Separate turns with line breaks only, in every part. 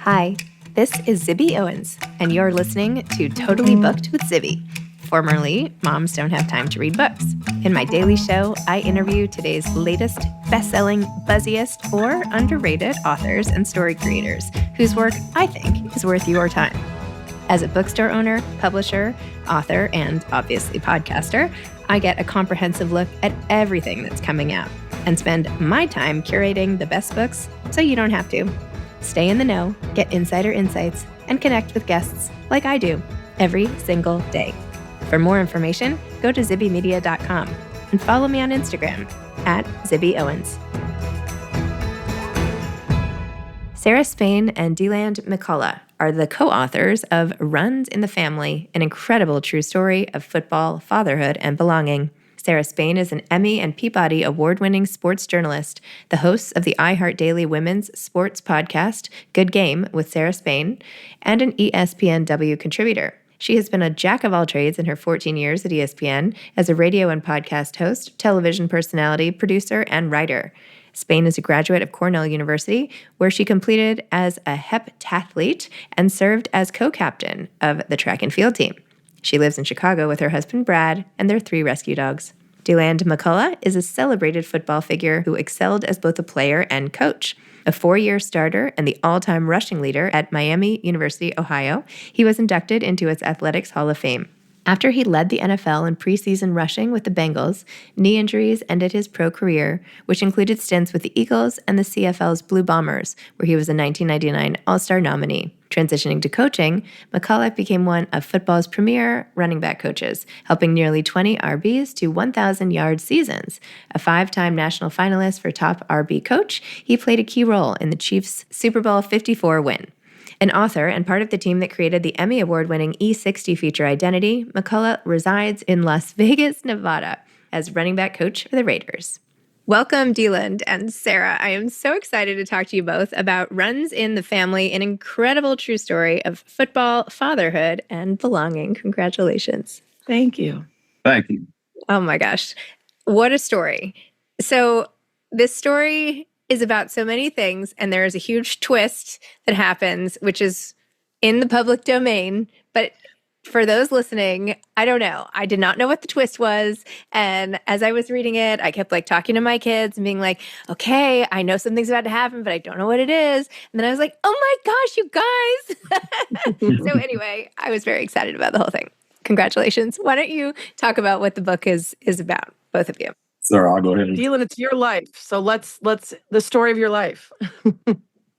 Hi, this is Zibby Owens, and you're listening to Totally Booked with Zibby, formerly Moms Don't Have Time to Read Books. In my daily show, I interview today's latest best-selling, buzziest, or underrated authors and story creators whose work I think is worth your time. As a bookstore owner, publisher, author, and obviously podcaster, I get a comprehensive look at everything that's coming out and spend my time curating the best books so you don't have to. Stay in the know, get insider insights, and connect with guests like I do every single day. For more information, go to zibbymedia.com and follow me on Instagram at Zibby Owens. Sarah Spain and Deland McCullough are the co-authors of Runs in the Family, an incredible true story of football, fatherhood, and belonging. Sarah Spain is an Emmy and Peabody Award-winning sports journalist, the host of the iHeartDaily women's sports podcast, Good Game with Sarah Spain, and an ESPNW contributor. She has been a jack of all trades in her 14 years at ESPN as a radio and podcast host, television personality, producer, and writer. Spain is a graduate of Cornell University, where she completed as a heptathlete and served as co-captain of the track and field team. She lives in Chicago with her husband, Brad, and their 3 rescue dogs. Deland McCullough is a celebrated football figure who excelled as both a player and coach. A 4-year starter and the all-time rushing leader at Miami University, Ohio, he was inducted into its Athletics Hall of Fame. After he led the NFL in preseason rushing with the Bengals, knee injuries ended his pro career, which included stints with the Eagles and the CFL's Blue Bombers, where he was a 1999 All-Star nominee. Transitioning to coaching, McCullough became one of football's premier running back coaches, helping nearly 20 RBs to 1,000-yard seasons. A 5-time national finalist for top RB coach, he played a key role in the Chiefs' Super Bowl 54 win. An author and part of the team that created the Emmy Award-winning E60 feature Identity, McCullough resides in Las Vegas, Nevada, as running back coach for the Raiders. Welcome, Deland and Sarah. I am so excited to talk to you both about Runs in the Family, an incredible true story of football, fatherhood, and belonging. Congratulations.
Thank you.
Thank you.
Oh my gosh. What a story. So this story is about so many things, and there is a huge twist that happens, which is in the public domain. But for those listening, I don't know. I did not know what the twist was. And as I was reading it, I kept talking to my kids and being like, okay, I know something's about to happen, but I don't know what it is. And then I was like, oh my gosh, you guys. So anyway, I was very excited about the whole thing. Congratulations. Why don't you talk about what the book is about, both of you?
Sir, I'll go ahead.
Deland, it's your life. So let's the story of your life.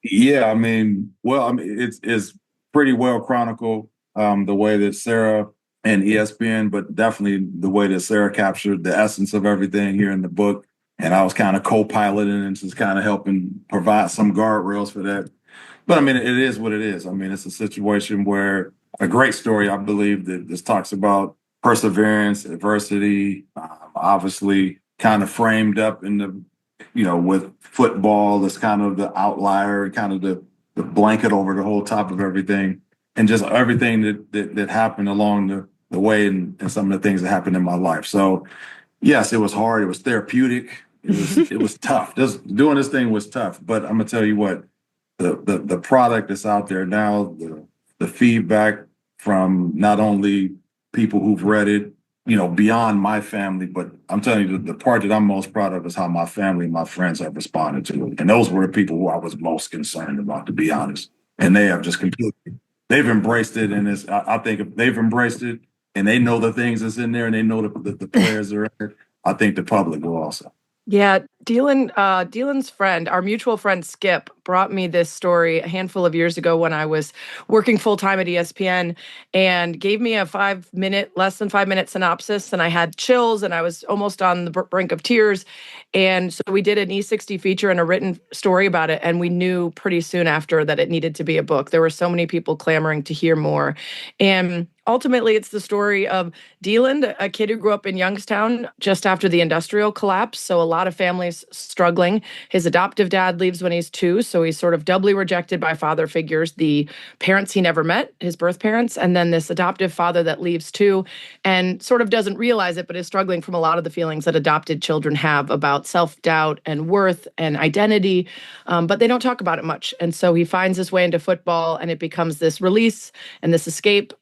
Yeah, it's pretty well chronicled, the way that Sarah and ESPN, but definitely the way that Sarah captured the essence of everything here in the book. And I was kind of co-piloting and just kind of helping provide some guardrails for that. But it is what it is. It's a situation where a great story, I believe, that this talks about perseverance, adversity, obviously kind of framed up in the, with football as kind of the outlier, kind of the blanket over the whole top of everything, and just everything that happened along the way and some of the things that happened in my life. So, yes, it was hard. It was therapeutic. It was tough. Doing this thing was tough. But I'm gonna tell you what, the product that's out there now, the feedback from not only people who've read it, beyond my family, but I'm telling you, the part that I'm most proud of is how my family and my friends have responded to it. And those were the people who I was most concerned about, to be honest. And they have just they've embraced it. And I think if they've embraced it and they know the things that's in there and they know the players are in it, I think the public will also.
Yeah, Deland's friend, our mutual friend Skip, brought me this story a handful of years ago when I was working full-time at ESPN, and gave me a less than 5 minute synopsis, and I had chills and I was almost on the brink of tears. And so we did an E60 feature and a written story about it, and we knew pretty soon after that it needed to be a book. There were so many people clamoring to hear more. And ultimately, it's the story of Deland, a kid who grew up in Youngstown just after the industrial collapse. So a lot of families is struggling. His adoptive dad leaves when he's 2, so he's sort of doubly rejected by father figures, the parents he never met, his birth parents, and then this adoptive father that leaves too, and sort of doesn't realize it, but is struggling from a lot of the feelings that adopted children have about self-doubt and worth and identity, but they don't talk about it much. And so he finds his way into football, and it becomes this release and this escape,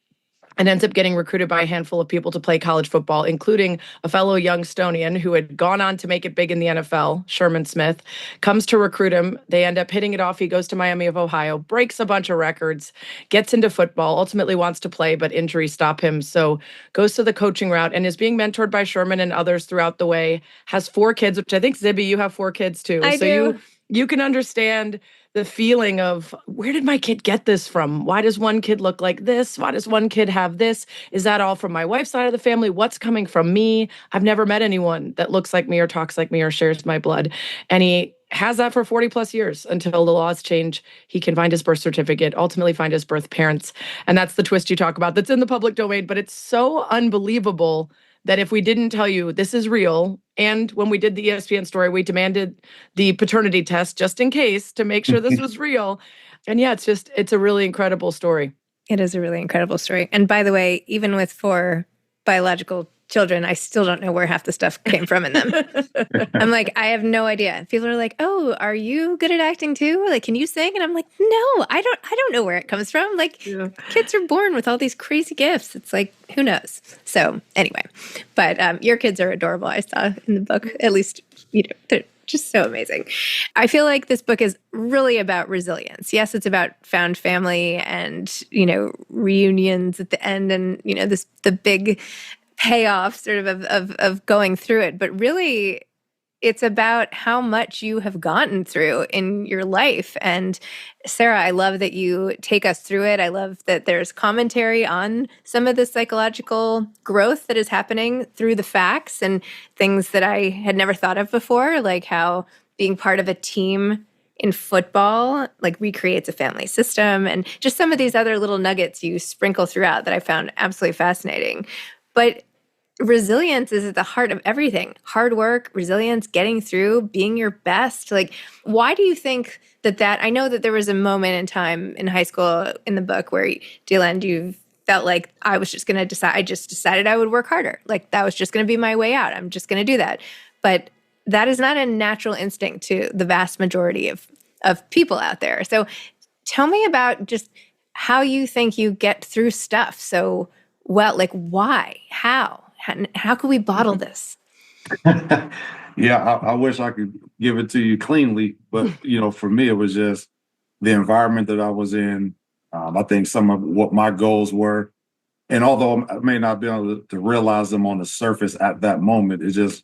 and ends up getting recruited by a handful of people to play college football, including a fellow Youngstonian who had gone on to make it big in the NFL, Sherman Smith, comes to recruit him. They end up hitting it off. He goes to Miami of Ohio, breaks a bunch of records, gets into football, ultimately wants to play, but injuries stop him. So goes to the coaching route and is being mentored by Sherman and others throughout the way, has 4 kids, which I think, Zibby, you have 4 kids too.
I do.
You can understand the feeling of, where did my kid get this from? Why does one kid look like this? Why does one kid have this? Is that all from my wife's side of the family? What's coming from me? I've never met anyone that looks like me or talks like me or shares my blood. And he has that for 40 plus years until the laws change. He can find his birth certificate, ultimately find his birth parents. And that's the twist you talk about that's in the public domain. But it's so unbelievable that if we didn't tell you this is real, and when we did the ESPN story, we demanded the paternity test just in case to make sure this was real. And yeah, it's a really incredible story.
It is a really incredible story. And by the way, even with 4 biological children, I still don't know where half the stuff came from in them. I'm like, I have no idea. People are like, "Oh, are you good at acting too? Like, can you sing?" And I'm like, "No, I don't know where it comes from." Like, kids are born with all these crazy gifts. It's like, who knows? So anyway, but your kids are adorable. I saw in the book, at least, they're just so amazing. I feel like this book is really about resilience. Yes, it's about found family and, reunions at the end and, the big payoff sort of going through it. But really, it's about how much you have gotten through in your life. And Sarah, I love that you take us through it. I love that there's commentary on some of the psychological growth that is happening through the facts and things that I had never thought of before, like how being part of a team in football like recreates a family system, and just some of these other little nuggets you sprinkle throughout that I found absolutely fascinating. But resilience is at the heart of everything. Hard work, resilience, getting through, being your best. Like, why do you think that I know that there was a moment in time in high school in the book where, Deland, you felt like I was just going to decide, I just decided I would work harder. Like, that was just going to be my way out. I'm just going to do that. But that is not a natural instinct to the vast majority of people out there. So tell me about just how you think you get through stuff so well. Like, why? How can we bottle this?
Yeah, I wish I could give it to you cleanly, but for me, it was just the environment that I was in. I think some of what my goals were, and although I may not be able to realize them on the surface at that moment, it's just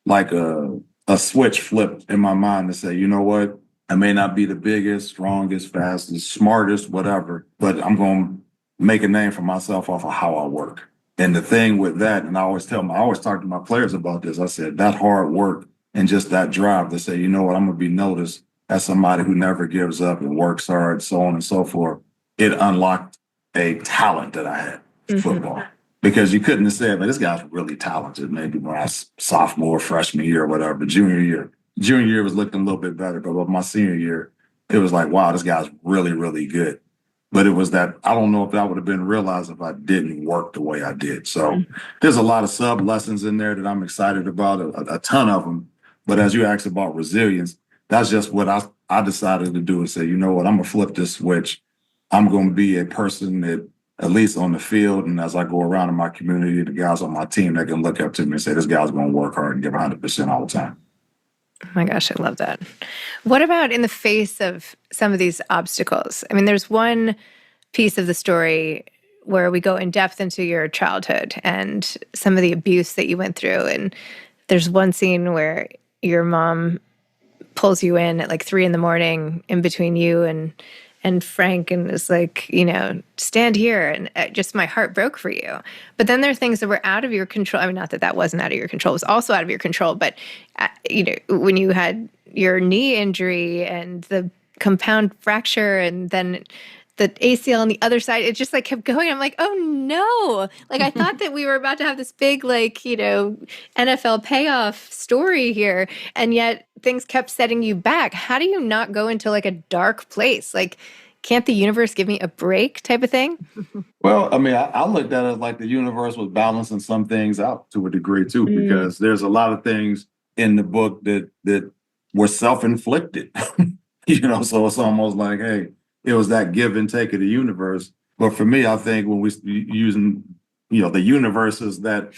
like a switch flipped in my mind to say, you know what? I may not be the biggest, strongest, fastest, smartest, whatever, but I'm going to make a name for myself off of how I work. And the thing with that, and I always talk to my players about this. I said that hard work and just that drive to say, you know what, I'm going to be noticed as somebody who never gives up and works hard, so on and so forth. It unlocked a talent that I had in football. Because you couldn't have said, man, this guy's really talented. Maybe when I was sophomore, freshman year, or whatever, but junior year was looking a little bit better. But with my senior year, it was like, wow, this guy's really, really good. But it was that, I don't know if that would have been realized if I didn't work the way I did. So there's a lot of sub lessons in there that I'm excited about, a ton of them. But as you asked about resilience, that's just what I decided to do and say, you know what, I'm going to flip this switch. I'm going to be a person that, at least on the field, and as I go around in my community, the guys on my team that can look up to me and say, this guy's going to work hard and give 100% all the time.
Oh my gosh, I love that. What about in the face of some of these obstacles? I mean, there's one piece of the story where we go in depth into your childhood and some of the abuse that you went through. And there's one scene where your mom pulls you in at like 3 a.m. in between you and Frank, and is like, stand here. And just my heart broke for you. But then there are things that were out of your control. I mean, not that that wasn't out of your control. It was also out of your control. But, when you had your knee injury and the compound fracture, and then the ACL on the other side. It just like kept going. I'm like, oh no. Like I thought that we were about to have this big, like, you know, NFL payoff story here. And yet things kept setting you back. How do you not go into like a dark place? Like, can't the universe give me a break type of thing?
Well, I mean, I looked at it like the universe was balancing some things out to a degree too, because there's a lot of things in the book that were self-inflicted. You know, so it's almost like, hey, it was that give and take of the universe. But for me, I think when we using, you know, the universe is that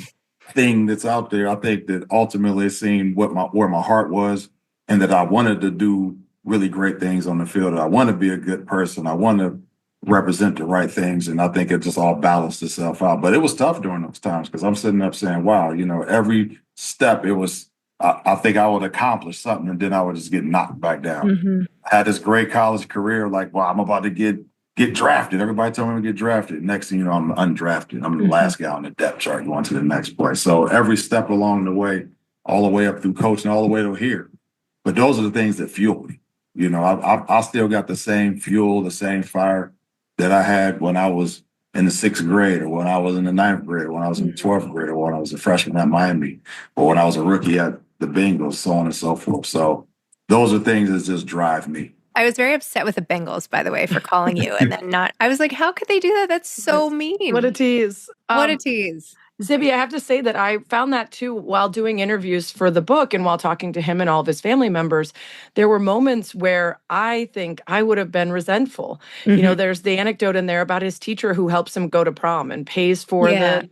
thing that's out there, I think that ultimately seeing where my heart was, and that I wanted to do really great things on the field. I want to be a good person. I want to represent the right things. And I think it just all balanced itself out. But it was tough during those times because I'm sitting up saying, wow, you know, every step it was, I think I would accomplish something and then I would just get knocked back down. I had this great college career, like, wow, I'm about to get drafted. Everybody told me to get drafted. Next thing you know, I'm undrafted. I'm the last guy on the depth chart going to the next place. So every step along the way, all the way up through coaching, all the way to here. But those are the things that fuel me. You know, I still got the same fuel, the same fire that I had when I was in the 6th grade, or when I was in the 9th grade, or when I was in the 12th grade, or when I was a freshman at Miami, or when I was a rookie at the Bengals, so on and so forth. So those are things that just drive me.
I was very upset with the Bengals, by the way, for calling you and then not. I was like, how could they do that? That's so mean.
What a tease.
What a tease.
Zibby, I have to say that I found that too while doing interviews for the book and while talking to him and all of his family members. There were moments where I think I would have been resentful. You know, there's the anecdote in there about his teacher who helps him go to prom and pays for the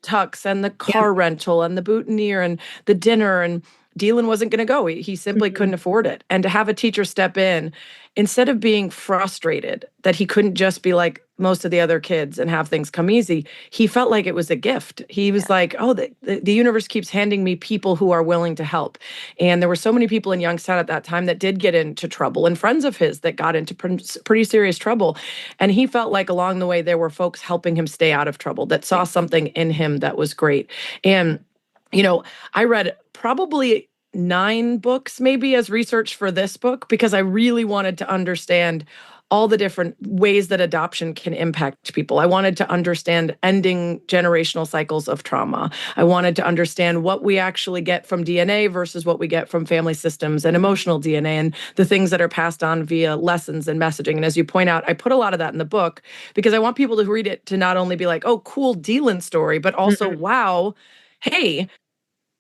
tux and the car rental and the boutonniere and the dinner, and Deland wasn't going to go. He simply couldn't afford it. And to have a teacher step in, instead of being frustrated that he couldn't just be like most of the other kids and have things come easy, he felt like it was a gift. He was like, oh, the universe keeps handing me people who are willing to help. And there were so many people in Youngstown at that time that did get into trouble, and friends of his that got into pretty serious trouble. And he felt like along the way, there were folks helping him stay out of trouble that saw something in him that was great. And you know, I read probably 9 books maybe as research for this book because I really wanted to understand all the different ways that adoption can impact people. I wanted to understand ending generational cycles of trauma. I wanted to understand what we actually get from DNA versus what we get from family systems and emotional DNA, and the things that are passed on via lessons and messaging. And as you point out, I put a lot of that in the book because I want people to read it to not only be like, oh, cool Deland story, but also, wow, hey,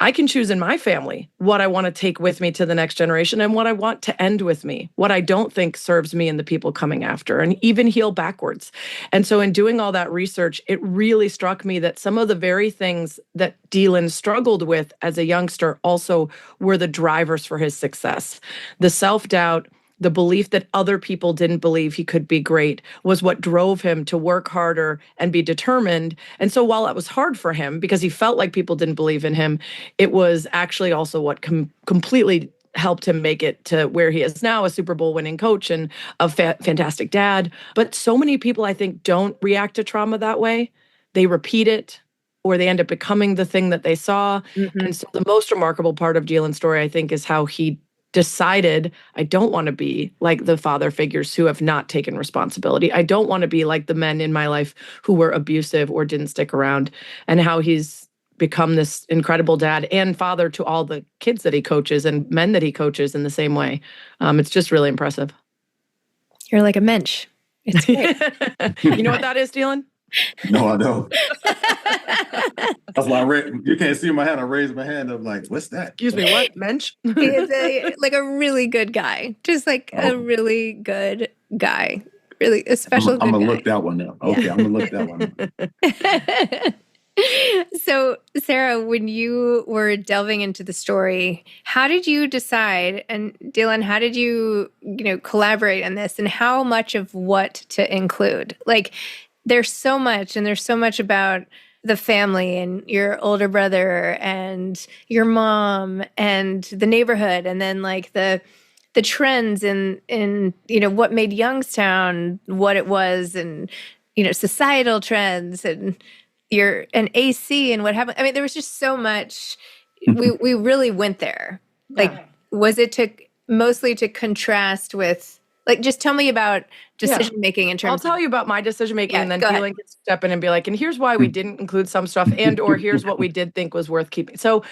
I can choose in my family what I want to take with me to the next generation and what I want to end with me, what I don't think serves me and the people coming after, and even heal backwards. And so in doing all that research, it really struck me that some of the very things that Deland struggled with as a youngster also were the drivers for his success. The self-doubt, the belief that other people didn't believe he could be great was what drove him to work harder and be determined. And so while it was hard for him because he felt like people didn't believe in him, it was actually also what completely helped him make it to where he is now, a Super Bowl winning coach and a fantastic dad. But so many people, I think, don't react to trauma that way. They repeat it, or they end up becoming the thing that they saw. And so the most remarkable part of Deland's story, I think, is how he decided, I don't want to be like the father figures who have not taken responsibility. I don't want to be like the men in my life who were abusive or didn't stick around, and how he's become this incredible dad and father to all the kids that he coaches and men that he coaches in the same way. It's just really impressive.
You're like a mensch. It's great.
You know what that is, Deland?
No, I don't. That's why you can't see my hand. I raised my hand up like, what's that?
Excuse me, what? Mensch?
He is like a really good guy. Just like a really good guy. Really a special
I'm
good
going to
guy.
look that one up. Okay, yeah. I'm going to look that one up.
So, Sarah, when you were delving into the story, how did you decide, and Deland, how did you collaborate on this, and how much of what to include? Like, there's so much, and there's so much about the family and your older brother and your mom and the neighborhood, and then like the trends in what made Youngstown what it was, and societal trends and AC and what happened. I mean, there was just so much. We really went there. Like, was it mostly to contrast with Like, just tell me about decision making in terms.
I'll tell you about my decision making, and then
Deland
can step in and be like, and here's why we didn't include some stuff, and or here's what we did think was worth keeping. So,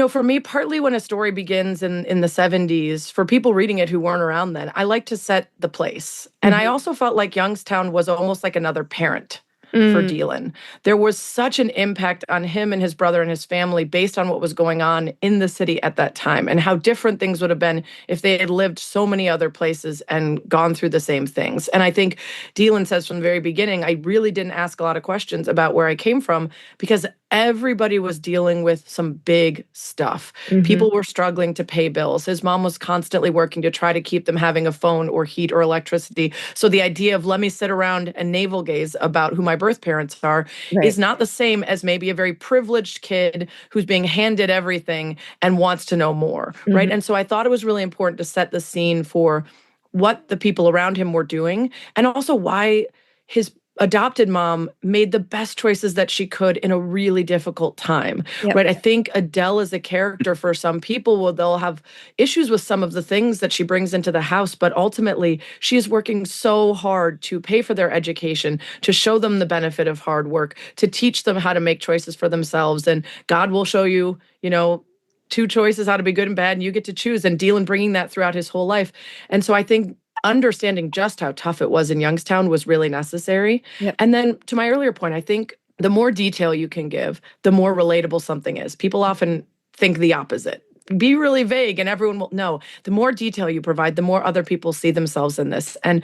for me, partly when a story begins in the 70s, for people reading it who weren't around then, I like to set the place. And I also felt like Youngstown was almost like another parent for Deland. There was such an impact on him and his brother and his family based on what was going on in the city at that time, and how different things would have been if they had lived so many other places and gone through the same things. And I think Deland says from the very beginning, I really didn't ask a lot of questions about where I came from because everybody was dealing with some big stuff. People were struggling to pay bills. His mom was constantly working to try to keep them having a phone or heat or electricity. So the idea of let me sit around and navel gaze about who my birth parents are is not the same as maybe a very privileged kid who's being handed everything and wants to know more, right? And so I thought it was really important to set the scene for what the people around him were doing, and also why his adopted mom made the best choices that she could in a really difficult time, right? I think Adele is a character for some people. They'll have issues with some of the things that she brings into the house, but ultimately she is working so hard to pay for their education, to show them the benefit of hard work, to teach them how to make choices for themselves. And God will show you, two choices, how to be good and bad, and you get to choose. And Deland bringing that throughout his whole life. And so I think understanding just how tough it was in Youngstown was really necessary. And then to my earlier point, I think the more detail you can give, the more relatable something is. People often think the opposite. Be really vague and everyone will know. The more detail you provide, the more other people see themselves in this. And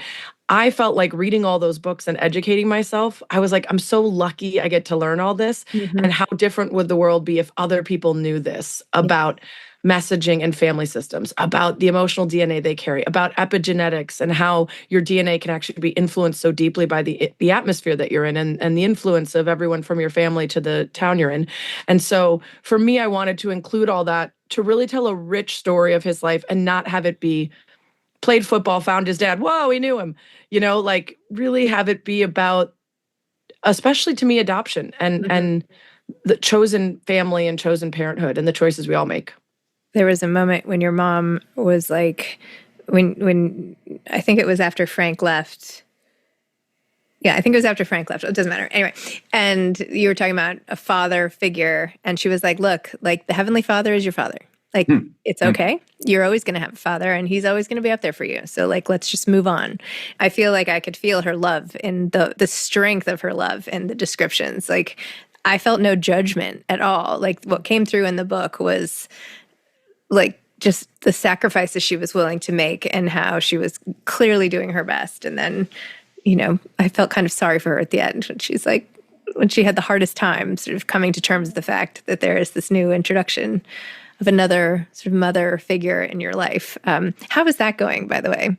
I felt like reading all those books and educating myself, I was like, I'm so lucky I get to learn all this. And how different would the world be if other people knew this about messaging and family systems, about the emotional DNA they carry, about epigenetics and how your DNA can actually be influenced so deeply by the atmosphere that you're in, and the influence of everyone from your family to the town you're in. And so for me, I wanted to include all that to really tell a rich story of his life and not have it be played football, found his dad, whoa, he knew him, like really have it be about, especially to me, adoption and the chosen family and chosen parenthood and the choices we all make.
There was a moment when your mom was like, when I think it was after Frank left. Yeah, I think it was after Frank left. It doesn't matter. Anyway, and you were talking about a father figure, and she was like, look, like the Heavenly Father is your father. Like, it's okay. You're always going to have a father, and he's always going to be up there for you. So, like, let's just move on. I feel like I could feel her love in the strength of her love in the descriptions. Like, I felt no judgment at all. Like, what came through in the book was like just the sacrifices she was willing to make and how she was clearly doing her best. And then, I felt kind of sorry for her at the end when she's like, when she had the hardest time sort of coming to terms with the fact that there is this new introduction of another sort of mother figure in your life. How is that going, by the way?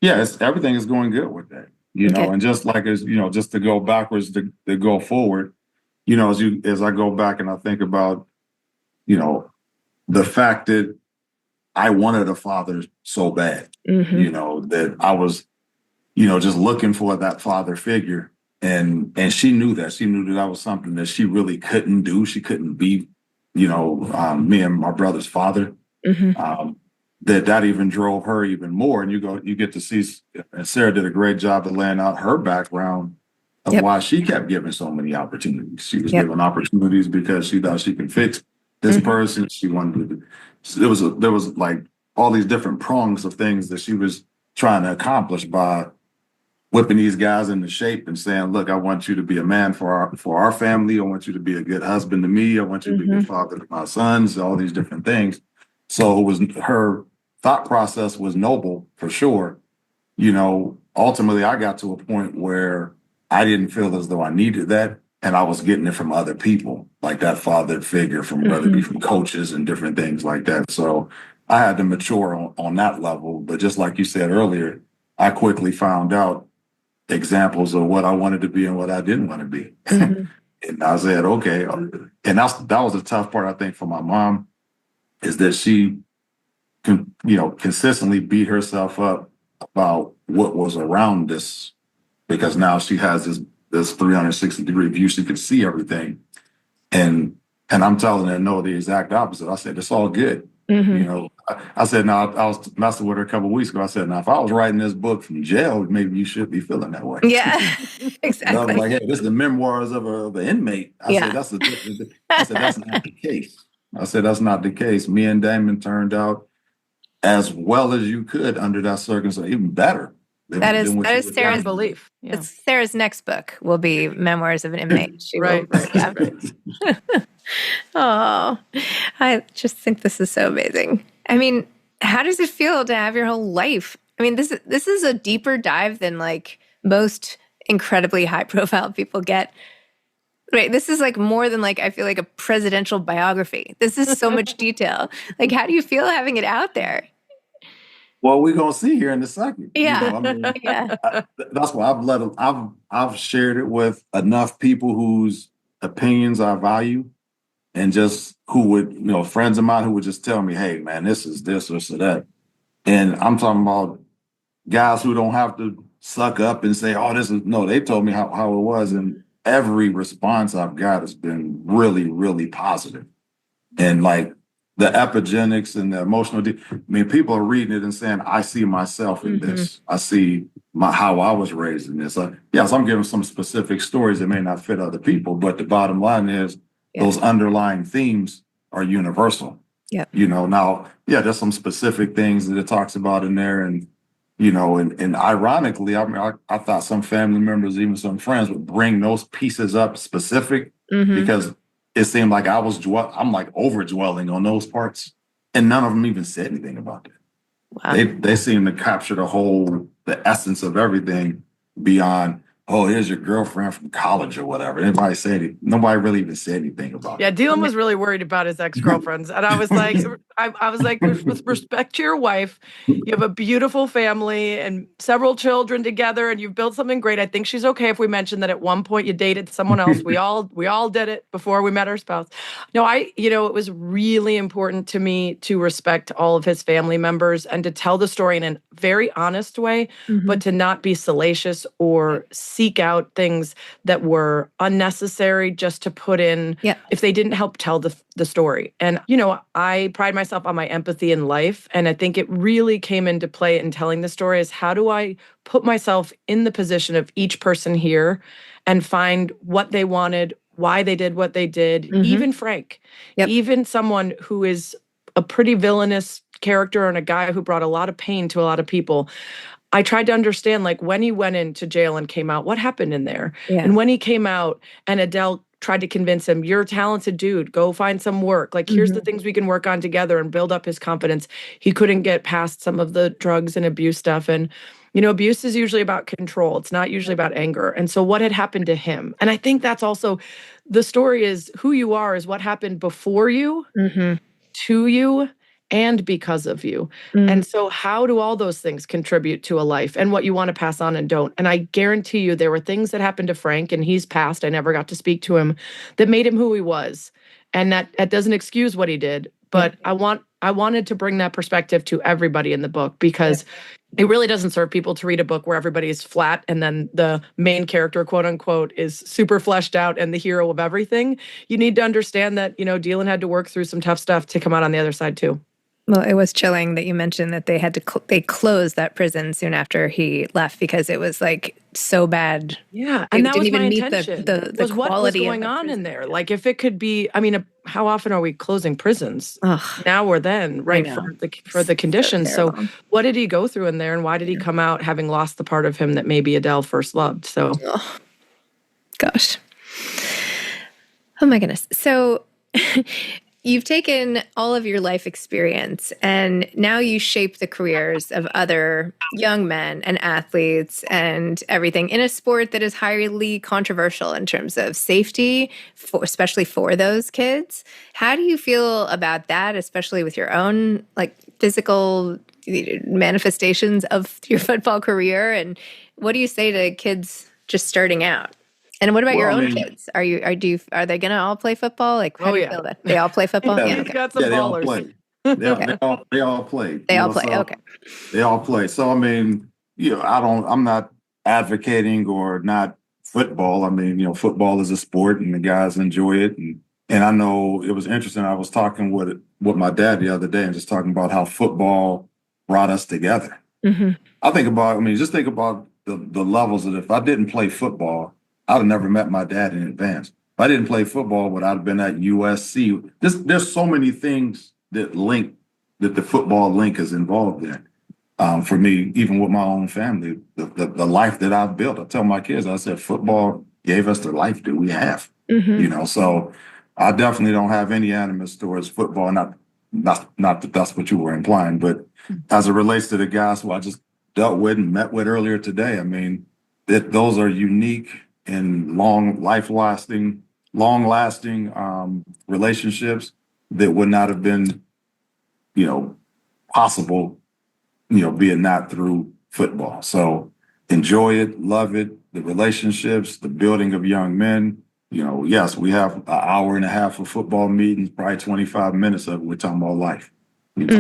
Yeah, everything is going good with that, and just like as, just to go backwards, to go forward, as I go back and I think about, the fact that I wanted a father so bad, that I was, just looking for that father figure. And she knew that. She knew that that was something that she really couldn't do. She couldn't be, me and my brother's father. That even drove her even more. And you get to see, and Sarah did a great job of laying out her background of why she kept giving so many opportunities. She was given opportunities because she thought she could fix this person. She wanted to, there was like all these different prongs of things that she was trying to accomplish by whipping these guys into shape and saying, look, I want you to be a man for our family. I want you to be a good husband to me. I want you to be a good father to my sons, all these different things. So it was, her thought process was noble for sure. Ultimately I got to a point where I didn't feel as though I needed that. And I was getting it from other people, like that father figure from whether it be from coaches and different things like that. So I had to mature on that level. But just like you said earlier, I quickly found out examples of what I wanted to be and what I didn't want to be. And I said, okay. And that was the tough part, I think, for my mom, is that she consistently beat herself up about what was around this, because now she has this 360-degree view. She could see everything. And I'm telling her, no, the exact opposite. I said, it's all good. I said, no, I was messing with her a couple of weeks ago. I said, now, if I was writing this book from jail, maybe you should be feeling that way.
Yeah,
And I was
exactly.
like, hey, this is the memoirs of an inmate. I said,
Yeah.
that's a different. I said, that's not the case. I said, that's not the case. Me and Damon turned out as well as you could under that circumstance, even better
That is
what you would
Sarah's
Beyond belief. Yeah.
It's Sarah's next book will be Memoirs of an Inmate. She will. Yeah. Oh, I just think this is so amazing. I mean, how does it feel to have your whole life? I mean, this is a deeper dive than like most incredibly high profile people get. Right. This is like more than like, I feel like a presidential biography. This is so much detail. Like, how do you feel having it out there?
Well, we're gonna see here in a second.
Yeah.
I mean,
Yeah.
that's why I've shared it with enough people whose opinions I value, and just who would, friends of mine who would just tell me, hey man, this is this or so that. And I'm talking about guys who don't have to suck up and say, oh, this is no, they told me how it was. And every response I've got has been really, really positive. And like the epigenics and the emotional, I mean, people are reading it and saying, I see myself in this. I see how I was raised in this. Yes, I'm giving some specific stories that may not fit other people, but the bottom line is those underlying themes are universal.
Yep.
Now, there's some specific things that it talks about in there. And, and ironically, I mean, I thought some family members, even some friends would bring those pieces up specific because it seemed like I'm like over dwelling on those parts, and none of them even said anything about that. Wow. They seem to capture the essence of everything beyond, oh, here's your girlfriend from college or whatever. Nobody really even said anything about it.
Yeah, Deland was really worried about his ex-girlfriends. And I was like, with respect to your wife, you have a beautiful family and several children together, and you've built something great. I think she's okay if we mention that at one point you dated someone else. We all did it before we met our spouse. No, it was really important to me to respect all of his family members and to tell the story in a very honest way, but to not be salacious or seek out things that were unnecessary just to put in if they didn't help tell the story. And, I pride myself on my empathy in life. And I think it really came into play in telling the story is how do I put myself in the position of each person here and find what they wanted, why they did what they did, even Frank, even someone who is a pretty villainous character and a guy who brought a lot of pain to a lot of people. I tried to understand, like, when he went into jail and came out, what happened in there? Yeah. And when he came out and Adele tried to convince him, you're a talented dude, go find some work. Like, here's the things we can work on together and build up his confidence. He couldn't get past some of the drugs and abuse stuff. And, abuse is usually about control. It's not usually about anger. And so what had happened to him? And I think that's also, the story is who you are is what happened before you, to you, and because of you. And so how do all those things contribute to a life and what you want to pass on and don't? And I guarantee you there were things that happened to Frank, and he's passed, I never got to speak to him, that made him who he was. And that doesn't excuse what he did. But I wanted to bring that perspective to everybody in the book because it really doesn't serve people to read a book where everybody is flat and then the main character, quote unquote, is super fleshed out and the hero of everything. You need to understand that, Deland had to work through some tough stuff to come out on the other side too.
Well, it was chilling that you mentioned that they had to they closed that prison soon after he left because it was like so bad.
Yeah, and that
didn't
was
even
my
meet
intention.
the
was what was
quality
going on in there. Like if it could be, I mean, how often are we closing prisons? Now or then, right? For the conditions. So what did he go through in there, and why did he come out having lost the part of him that maybe Adele first loved? So,
gosh, oh my goodness. So. You've taken all of your life experience and now you shape the careers of other young men and athletes and everything in a sport that is highly controversial in terms of safety, especially for those kids. How do you feel about that, especially with your own like physical manifestations of your football career? And what do you say to kids just starting out? And what about your own kids? Are they gonna all play football? Like, how do you feel that they all play football?
Got some ballers.
They all play.
They all play. Okay.
They all play. So I mean, I'm not advocating or not football. I mean, football is a sport, and the guys enjoy it, And I know it was interesting. I was talking with my dad the other day and just talking about how football brought us together.
Mm-hmm.
Just think about the levels of if I didn't play football, I'd have never met my dad in advance. If I didn't play football, would I have been at USC? There's so many things that the football link is involved in. For me, even with my own family, the life that I've built, I tell my kids, I said, football gave us the life that we have.
Mm-hmm.
So I definitely don't have any animus towards football. Not that that's what you were implying, but as it relates to the guys who I just dealt with and met with earlier today, I mean, those are unique and long-lasting relationships that would not have been, possible, being not through football. So enjoy it, love it, the relationships, the building of young men. Yes, we have an hour and a half of football meetings, probably 25 minutes of it, we're talking about life.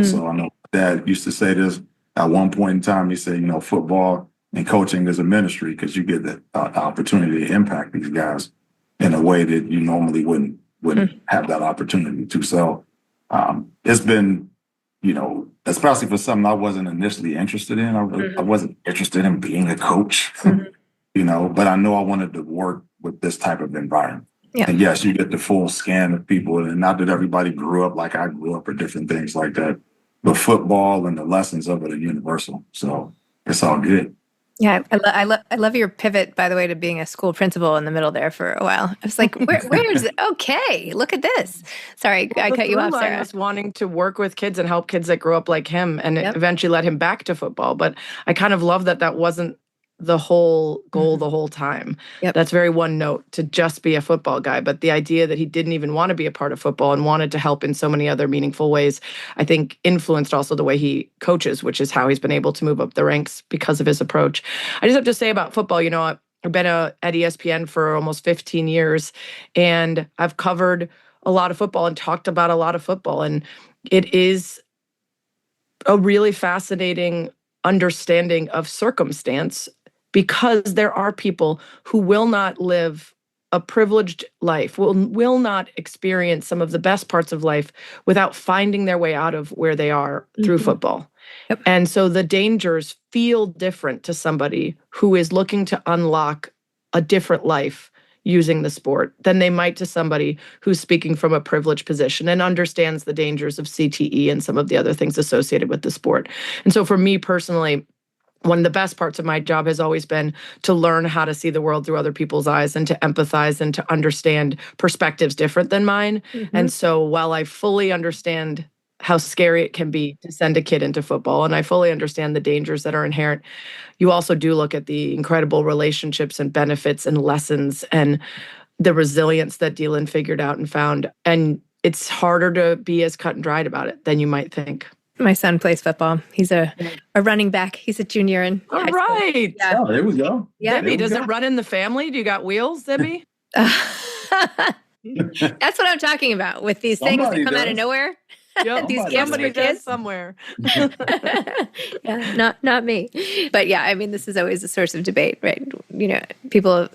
So I know Dad used to say this at one point in time. He said, football and coaching is a ministry because you get the opportunity to impact these guys in a way that you normally wouldn't have that opportunity to. So it's been, especially for something I wasn't initially interested in. I wasn't interested in being a coach, but I know I wanted to work with this type of environment.
Yeah.
And yes, you get the full scan of people, and not that everybody grew up like I grew up or different things like that, but football and the lessons of it are universal. So it's all good.
Yeah, I love your pivot, by the way, to being a school principal in the middle there for a while. I was like, where is it? Okay, look at this. Sorry, I cut you off, Sarah.
I was wanting to work with kids and help kids that grew up like him, and it eventually led him back to football. But I kind of love that wasn't the whole goal the whole time. That's very one note to just be a football guy. But the idea that he didn't even want to be a part of football and wanted to help in so many other meaningful ways, I think influenced also the way he coaches, which is how he's been able to move up the ranks because of his approach. I just have to say about football, I've been at ESPN for almost 15 years, and I've covered a lot of football and talked about a lot of football. And it is a really fascinating understanding of circumstance, because there are people who will not live a privileged life, will not experience some of the best parts of life without finding their way out of where they are through football. And so the dangers feel different to somebody who is looking to unlock a different life using the sport than they might to somebody who's speaking from a privileged position and understands the dangers of CTE and some of the other things associated with the sport. And so for me personally, one of the best parts of my job has always been to learn how to see the world through other people's eyes and to empathize and to understand perspectives different than mine. And so while I fully understand how scary it can be to send a kid into football, and I fully understand the dangers that are inherent, you also do look at the incredible relationships and benefits and lessons and the resilience that Deland figured out and found. And it's harder to be as cut and dried about it than you might think.
My son plays football. He's a running back. He's a junior in high school.
Right.
Yeah. Oh, there we go.
Yeah.
Zibby, does it run in the family? Do you got wheels, Zibby?
That's what I'm talking about with these things that come out of nowhere. These gifts for kids
somewhere.
Yeah, not me. But yeah, I mean, this is always a source of debate, right? People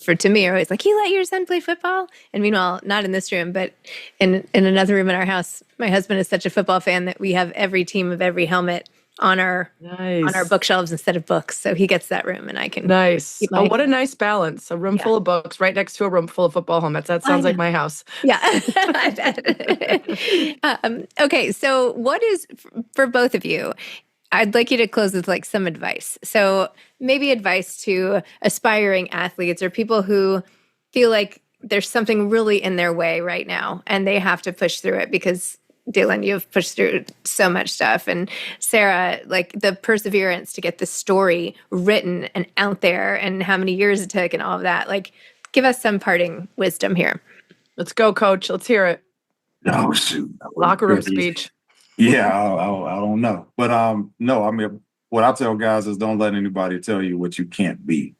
to me are always like, you let your son play football? And meanwhile, not in this room, but in another room in our house, my husband is such a football fan that we have every team of every helmet on our bookshelves instead of books. So he gets that room and I can.
Nice. What a nice balance. A room full of books right next to a room full of football helmets. That sounds like my house.
Yeah. Okay. So what is, for both of you, I'd like you to close with like some advice. So maybe advice to aspiring athletes or people who feel like there's something really in their way right now and they have to push through it because Deland, you've pushed through so much stuff. And Sarah, like the perseverance to get the story written and out there and how many years it took and all of that. Like, give us some parting wisdom here.
Let's go, Coach. Let's hear it.
Oh, shoot.
Locker room speech.
Yeah, I don't know. But no, I mean, what I tell guys is don't let anybody tell you what you can't be,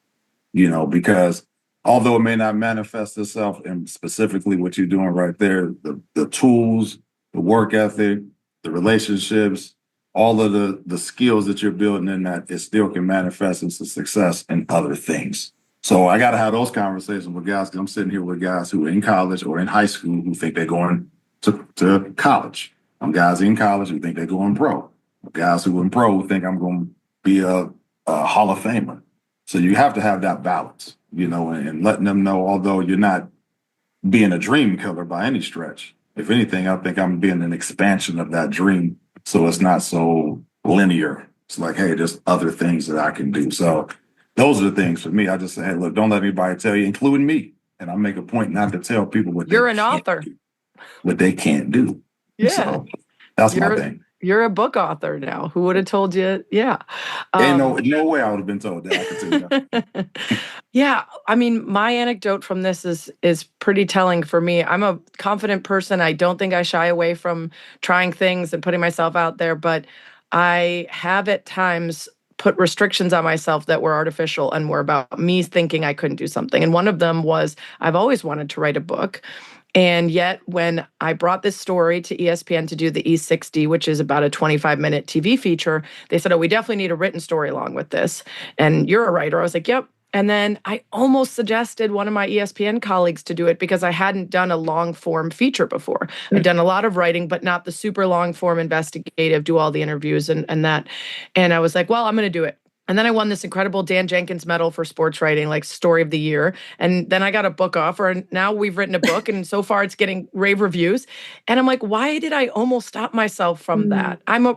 because although it may not manifest itself in specifically what you're doing right there, the tools, the work ethic, the relationships, all of the skills that you're building in that, it still can manifest into success in other things. So I got to have those conversations with guys, because I'm sitting here with guys who are in college or in high school who think they're going to college. I'm guys in college who think they're going pro. Guys who are in pro who think I'm going to be a Hall of Famer. So you have to have that balance, and letting them know, although you're not being a dream killer by any stretch. If anything, I think I'm being an expansion of that dream. So it's not so linear. It's like, hey, there's other things that I can do. So those are the things for me. I just say, hey, look, don't let anybody tell you, including me. And I make a point not to tell people what
you're an author,
what they can't do.
Yeah.
So that's my thing.
You're a book author now. Who would have told you? Yeah.
Ain't no way I would have been told that. I can tell you that.
Yeah. I mean, my anecdote from this is pretty telling for me. I'm a confident person. I don't think I shy away from trying things and putting myself out there, but I have at times put restrictions on myself that were artificial and were about me thinking I couldn't do something. And one of them was I've always wanted to write a book. And yet when I brought this story to ESPN to do the E60, which is about a 25-minute TV feature, they said, oh, we definitely need a written story along with this. And you're a writer. I was like, yep. And then I almost suggested one of my ESPN colleagues to do it because I hadn't done a long form feature before. I'd done a lot of writing, but not the super long form investigative, do all the interviews and that. And I was like, well, I'm going to do it. And then I won this incredible Dan Jenkins medal for sports writing, like story of the year. And then I got a book offer, and now we've written a book, and so far it's getting rave reviews. And I'm like, why did I almost stop myself from that? I'm a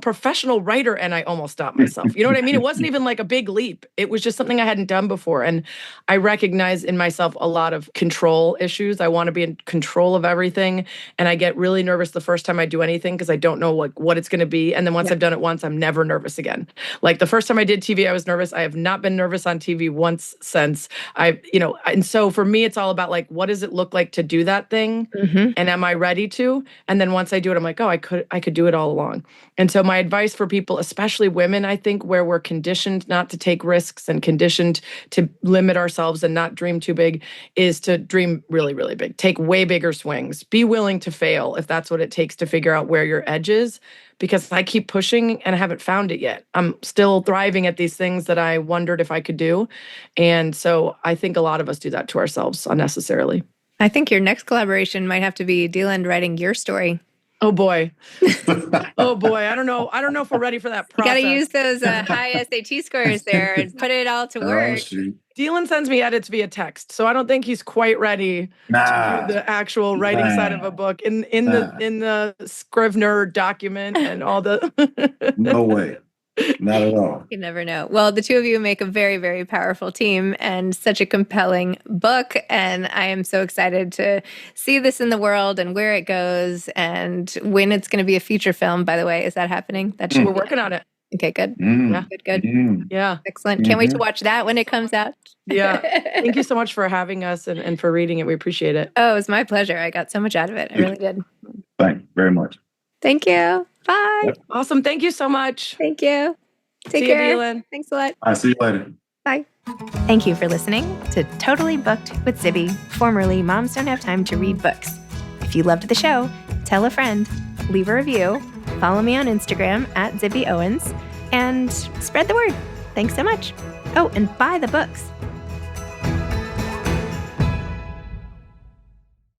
professional writer, and I almost stopped myself. You know what I mean? It wasn't even like a big leap. It was just something I hadn't done before. And I recognize in myself a lot of control issues. I want to be in control of everything. And I get really nervous the first time I do anything because I don't know what it's going to be. And then once I've done it once, I'm never nervous again. Like the first time I did TV, I was nervous. I have not been nervous on TV once since. And so for me, it's all about like, what does it look like to do that thing? And am I ready to? And then once I do it, I'm like, oh, I could do it all along. And so my advice for people, especially women, I think, where we're conditioned not to take risks and conditioned to limit ourselves and not dream too big, is to dream really, really big. Take way bigger swings. Be willing to fail if that's what it takes to figure out where your edge is. Because I keep pushing and I haven't found it yet. I'm still thriving at these things that I wondered if I could do. And so I think a lot of us do that to ourselves unnecessarily.
I think your next collaboration might have to be Deland writing your story.
Oh boy. Oh boy. I don't know if we're ready for that process.
You got to use those high SAT scores there and put it all to work.
Deland sends me edits via text, so I don't think he's quite ready to do the actual writing side of a book in the Scrivener document and all the.
No way. Not at all.
You never know. Well, the two of you make a very, very powerful team and such a compelling book. And I am so excited to see this in the world and where it goes and when it's going to be a feature film, by the way. Is that happening?
We're working on it.
Okay, good. Yeah, good.
Yeah.
Excellent. Can't wait to watch that when it comes out.
Yeah. Thank you so much for having us and for reading it. We appreciate it.
Oh, it was my pleasure. I got so much out of it. I really did.
Thank you very much.
Thank you. Bye.
Yep.
Awesome. Thank you so much.
Thank you. Take
See
care.
you, Deland.
Thanks a lot.
I'll see you later.
Bye. Thank you for listening to Totally Booked with Zibby, formerly Moms Don't Have Time to Read Books. If you loved the show, tell a friend, leave a review, follow me on Instagram at Zibby Owens, and spread the word. Thanks so much. Oh, and buy the books.